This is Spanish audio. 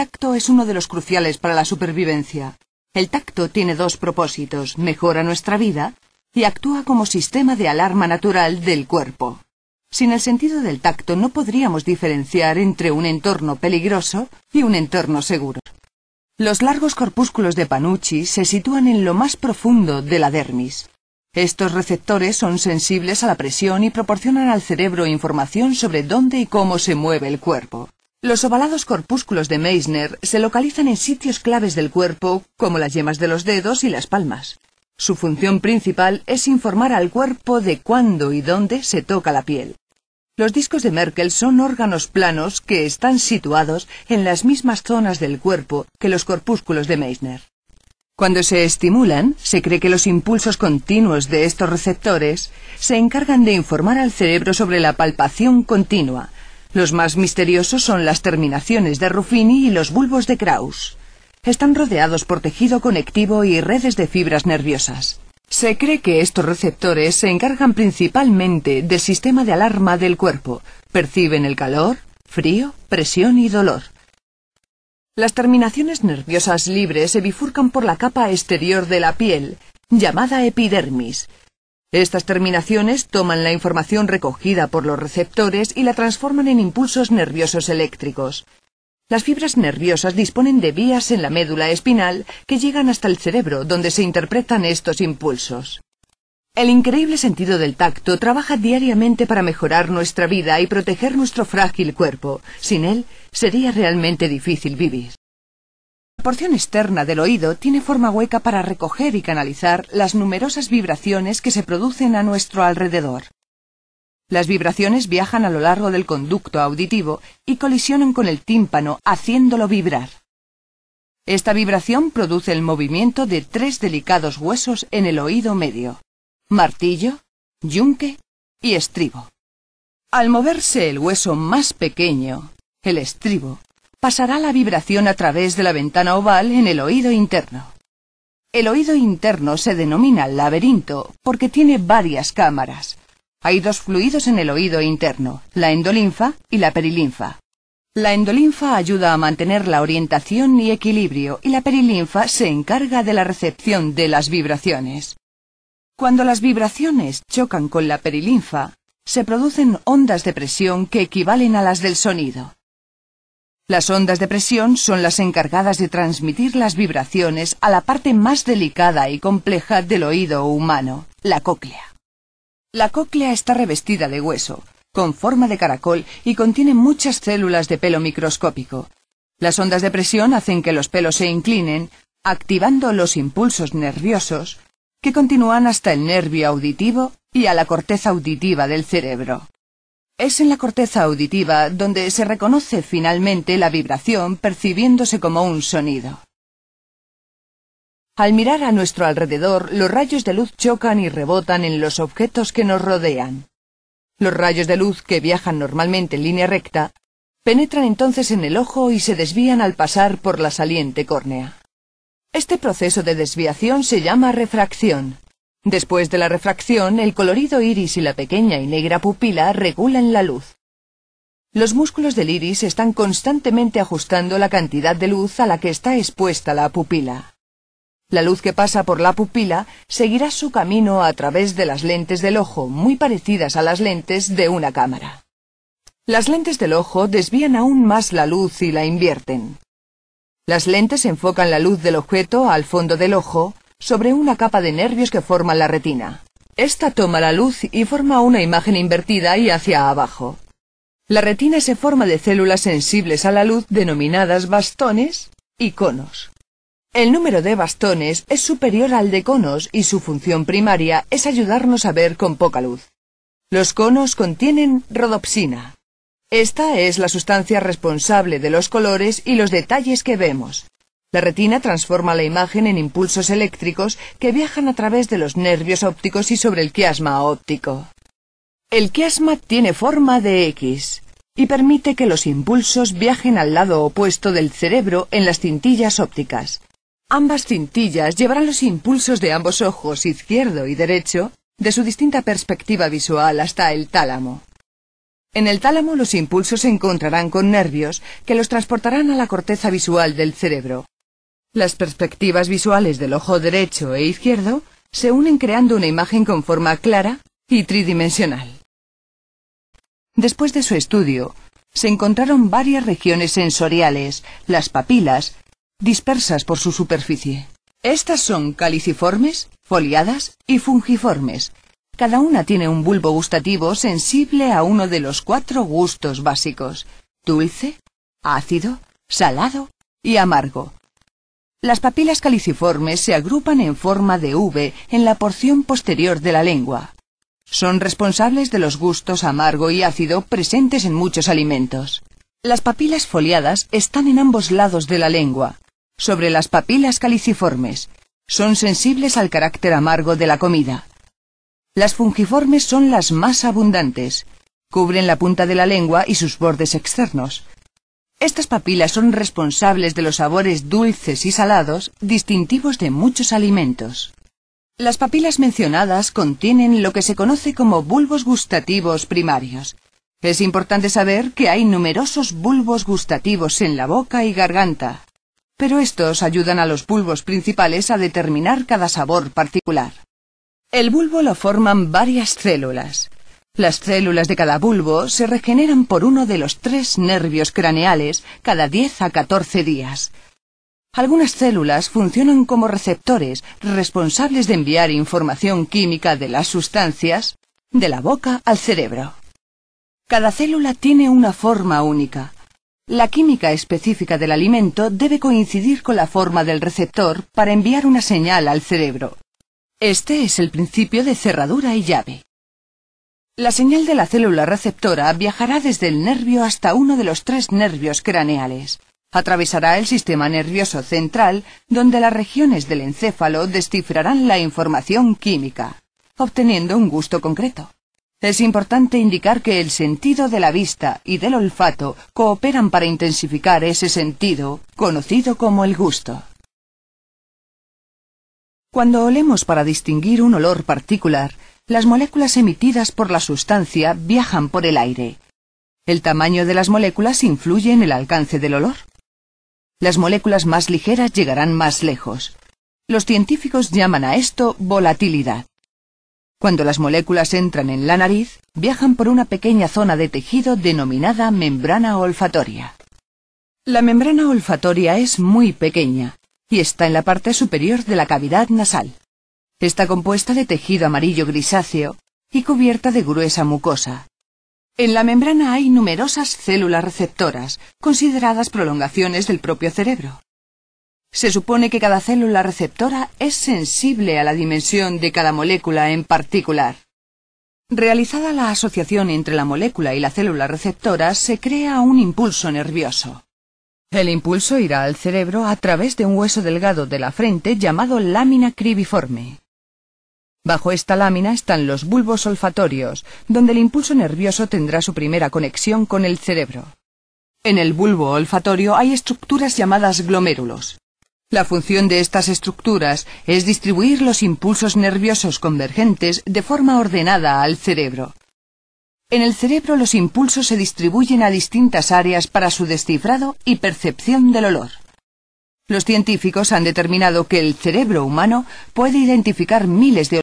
tacto es uno de los cruciales para la supervivencia. El tacto tiene dos propósitos: mejora nuestra vida y actúa como sistema de alarma natural del cuerpo. Sin el sentido del tacto no podríamos diferenciar entre un entorno peligroso y un entorno seguro. Los largos corpúsculos de Panucci se sitúan en lo más profundo de la dermis. Estos receptores son sensibles a la presión y proporcionan al cerebro información sobre dónde y cómo se mueve el cuerpo. Los ovalados corpúsculos de Meissner se localizan en sitios claves del cuerpo, como las yemas de los dedos y las palmas. Su función principal es informar al cuerpo de cuándo y dónde se toca la piel. Los discos de Merkel son órganos planos que están situados en las mismas zonas del cuerpo que los corpúsculos de Meissner. Cuando se estimulan, se cree que los impulsos continuos de estos receptores se encargan de informar al cerebro sobre la palpación continua. Los más misteriosos son las terminaciones de Ruffini y los bulbos de Krauss. Están rodeados por tejido conectivo y redes de fibras nerviosas. Se cree que estos receptores se encargan principalmente del sistema de alarma del cuerpo. Perciben el calor, frío, presión y dolor. Las terminaciones nerviosas libres se bifurcan por la capa exterior de la piel, llamada epidermis. Estas terminaciones toman la información recogida por los receptores y la transforman en impulsos nerviosos eléctricos. Las fibras nerviosas disponen de vías en la médula espinal que llegan hasta el cerebro, donde se interpretan estos impulsos. El increíble sentido del tacto trabaja diariamente para mejorar nuestra vida y proteger nuestro frágil cuerpo. Sin él, sería realmente difícil vivir. La porción externa del oído tiene forma hueca para recoger y canalizar las numerosas vibraciones que se producen a nuestro alrededor. Las vibraciones viajan a lo largo del conducto auditivo y colisionan con el tímpano, haciéndolo vibrar. Esta vibración produce el movimiento de tres delicados huesos en el oído medio: martillo, yunque y estribo. Al moverse el hueso más pequeño, el estribo, pasará la vibración a través de la ventana oval en el oído interno. El oído interno se denomina laberinto porque tiene varias cámaras. Hay dos fluidos en el oído interno, la endolinfa y la perilinfa. La endolinfa ayuda a mantener la orientación y equilibrio, y la perilinfa se encarga de la recepción de las vibraciones. Cuando las vibraciones chocan con la perilinfa, se producen ondas de presión que equivalen a las del sonido. Las ondas de presión son las encargadas de transmitir las vibraciones a la parte más delicada y compleja del oído humano, la cóclea. La cóclea está revestida de hueso, con forma de caracol y contiene muchas células de pelo microscópico. Las ondas de presión hacen que los pelos se inclinen, activando los impulsos nerviosos que continúan hasta el nervio auditivo y a la corteza auditiva del cerebro. Es en la corteza auditiva donde se reconoce finalmente la vibración percibiéndose como un sonido. Al mirar a nuestro alrededor, los rayos de luz chocan y rebotan en los objetos que nos rodean. Los rayos de luz, que viajan normalmente en línea recta, penetran entonces en el ojo y se desvían al pasar por la saliente córnea. Este proceso de desviación se llama refracción. Después de la refracción, el colorido iris y la pequeña y negra pupila regulan la luz. Los músculos del iris están constantemente ajustando la cantidad de luz a la que está expuesta la pupila. La luz que pasa por la pupila seguirá su camino a través de las lentes del ojo, muy parecidas a las lentes de una cámara. Las lentes del ojo desvían aún más la luz y la invierten. Las lentes enfocan la luz del objeto al fondo del ojo, sobre una capa de nervios que forman la retina. Esta toma la luz y forma una imagen invertida y hacia abajo. La retina se forma de células sensibles a la luz denominadas bastones y conos. El número de bastones es superior al de conos y su función primaria es ayudarnos a ver con poca luz. Los conos contienen rodopsina. Esta es la sustancia responsable de los colores y los detalles que vemos. La retina transforma la imagen en impulsos eléctricos que viajan a través de los nervios ópticos y sobre el quiasma óptico. El quiasma tiene forma de X y permite que los impulsos viajen al lado opuesto del cerebro en las cintillas ópticas. Ambas cintillas llevarán los impulsos de ambos ojos, izquierdo y derecho, de su distinta perspectiva visual hasta el tálamo. En el tálamo los impulsos se encontrarán con nervios que los transportarán a la corteza visual del cerebro. Las perspectivas visuales del ojo derecho e izquierdo se unen creando una imagen con forma clara y tridimensional. Después de su estudio, se encontraron varias regiones sensoriales, las papilas, dispersas por su superficie. Estas son caliciformes, foliadas y fungiformes. Cada una tiene un bulbo gustativo sensible a uno de los 4 gustos básicos: dulce, ácido, salado y amargo. Las papilas caliciformes se agrupan en forma de V en la porción posterior de la lengua. Son responsables de los gustos amargo y ácido presentes en muchos alimentos. Las papilas foliadas están en ambos lados de la lengua, sobre las papilas caliciformes. Son sensibles al carácter amargo de la comida. Las fungiformes son las más abundantes. Cubren la punta de la lengua y sus bordes externos. Estas papilas son responsables de los sabores dulces y salados distintivos de muchos alimentos. Las papilas mencionadas contienen lo que se conoce como bulbos gustativos primarios. Es importante saber que hay numerosos bulbos gustativos en la boca y garganta, pero estos ayudan a los bulbos principales a determinar cada sabor particular. El bulbo lo forman varias células. Las células de cada bulbo se regeneran por uno de los 3 nervios craneales cada 10 a 14 días. Algunas células funcionan como receptores responsables de enviar información química de las sustancias de la boca al cerebro. Cada célula tiene una forma única. La química específica del alimento debe coincidir con la forma del receptor para enviar una señal al cerebro. Este es el principio de cerradura y llave. La señal de la célula receptora viajará desde el nervio hasta uno de los 3 nervios craneales. Atravesará el sistema nervioso central, donde las regiones del encéfalo descifrarán la información química, obteniendo un gusto concreto. Es importante indicar que el sentido de la vista y del olfato cooperan para intensificar ese sentido, conocido como el gusto. Cuando olemos para distinguir un olor particular, las moléculas emitidas por la sustancia viajan por el aire. El tamaño de las moléculas influye en el alcance del olor. Las moléculas más ligeras llegarán más lejos. Los científicos llaman a esto volatilidad. Cuando las moléculas entran en la nariz, viajan por una pequeña zona de tejido denominada membrana olfatoria. La membrana olfatoria es muy pequeña y está en la parte superior de la cavidad nasal. Está compuesta de tejido amarillo grisáceo y cubierta de gruesa mucosa. En la membrana hay numerosas células receptoras, consideradas prolongaciones del propio cerebro. Se supone que cada célula receptora es sensible a la dimensión de cada molécula en particular. Realizada la asociación entre la molécula y la célula receptora, se crea un impulso nervioso. El impulso irá al cerebro a través de un hueso delgado de la frente llamado lámina cribiforme. Bajo esta lámina están los bulbos olfatorios, donde el impulso nervioso tendrá su primera conexión con el cerebro. En el bulbo olfatorio hay estructuras llamadas glomérulos. La función de estas estructuras es distribuir los impulsos nerviosos convergentes de forma ordenada al cerebro. En el cerebro los impulsos se distribuyen a distintas áreas para su descifrado y percepción del olor. Los científicos han determinado que el cerebro humano puede identificar miles de